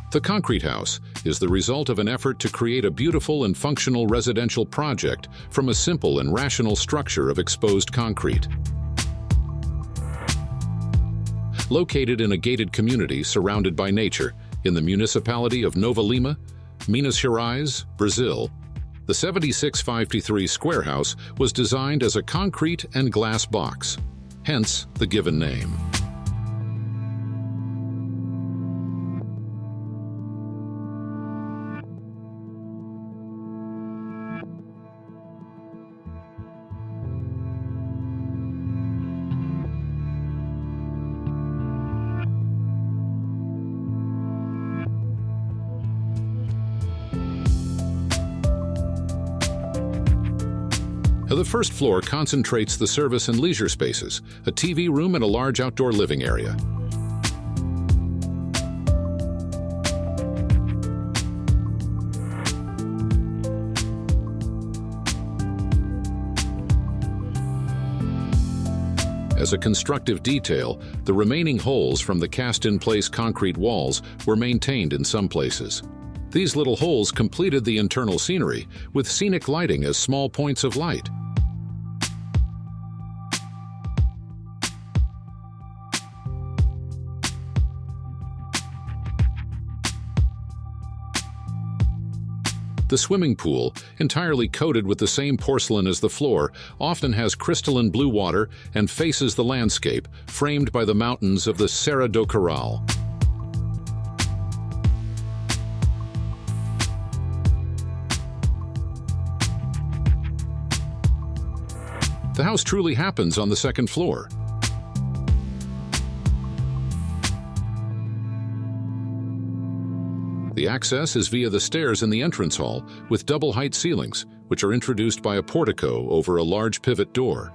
The concrete house is the result of an effort to create a beautiful and functional residential project from a simple and rational structure of exposed concrete. Located in a gated community surrounded by nature in the municipality of Nova Lima, Minas Gerais, Brazil, the 7653 square house was designed as a concrete and glass box, hence the given name. The first floor concentrates the service and leisure spaces, a TV room and a large outdoor living area. As a constructive detail, the remaining holes from the cast-in-place concrete walls were maintained in some places. These little holes completed the internal scenery, with scenic lighting as small points of light. The swimming pool, entirely coated with the same porcelain as the floor, often has crystalline blue water and faces the landscape, framed by the mountains of the Serra do Coral. The house truly happens on the second floor. The access is via the stairs in the entrance hall with double-height ceilings, which are introduced by a portico over a large pivot door.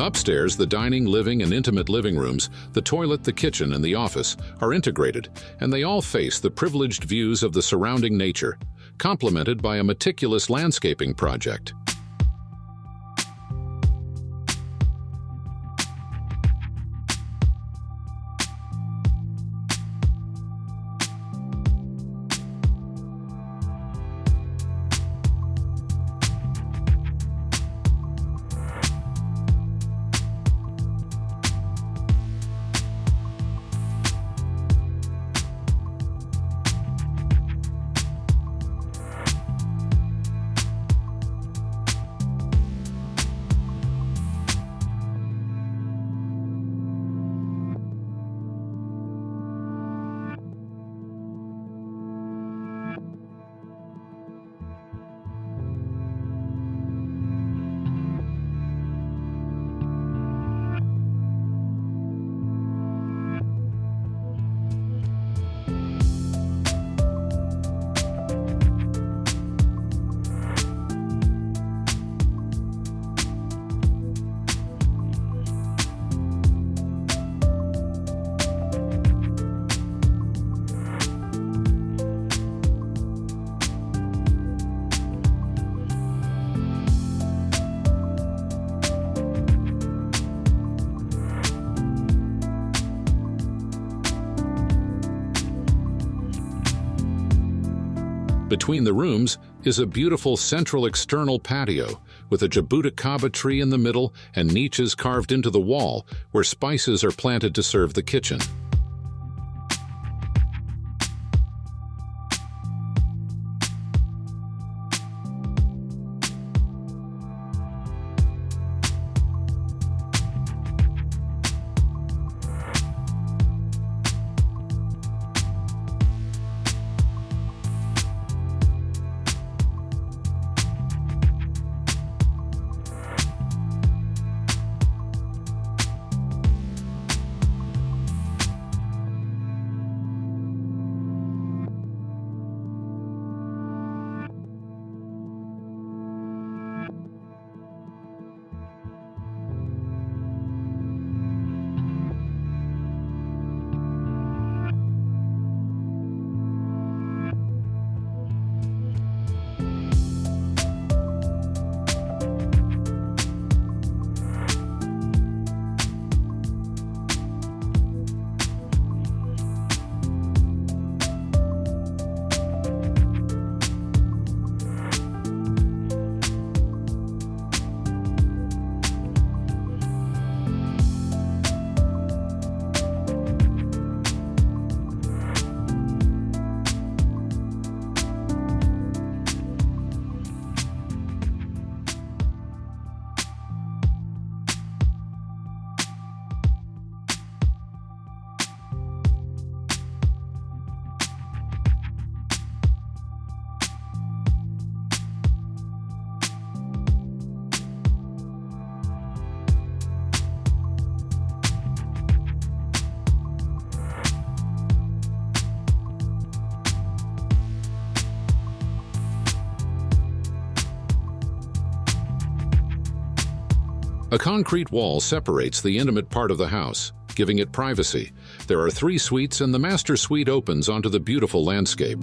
Upstairs, the dining, living, and intimate living rooms, the toilet, the kitchen, and the office are integrated, and they all face the privileged views of the surrounding nature, complemented by a meticulous landscaping project. Between the rooms is a beautiful central external patio with a jabuticaba tree in the middle and niches carved into the wall where spices are planted to serve the kitchen. A concrete wall separates the intimate part of the house, giving it privacy. There are 3 suites and the master suite opens onto the beautiful landscape.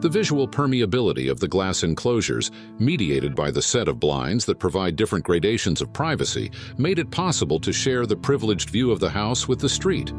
The visual permeability of the glass enclosures, mediated by the set of blinds that provide different gradations of privacy, made it possible to share the privileged view of the house with the street.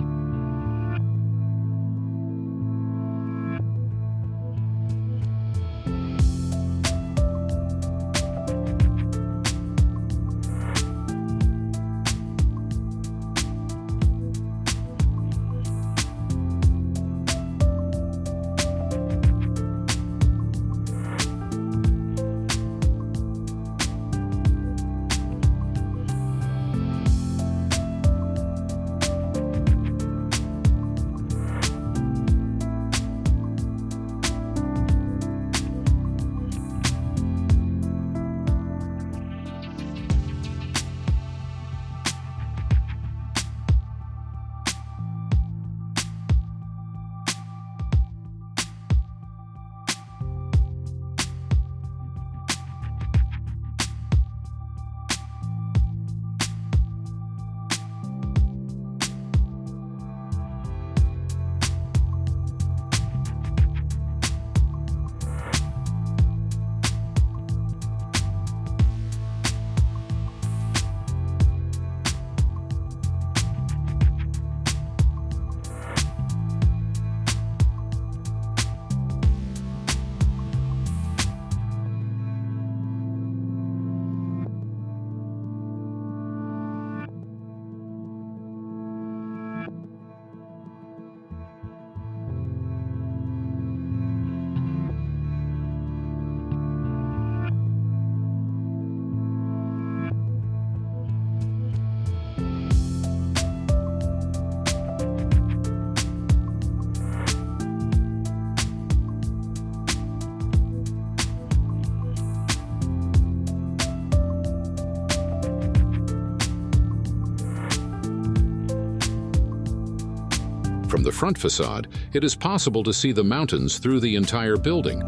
From the front facade, it is possible to see the mountains through the entire building.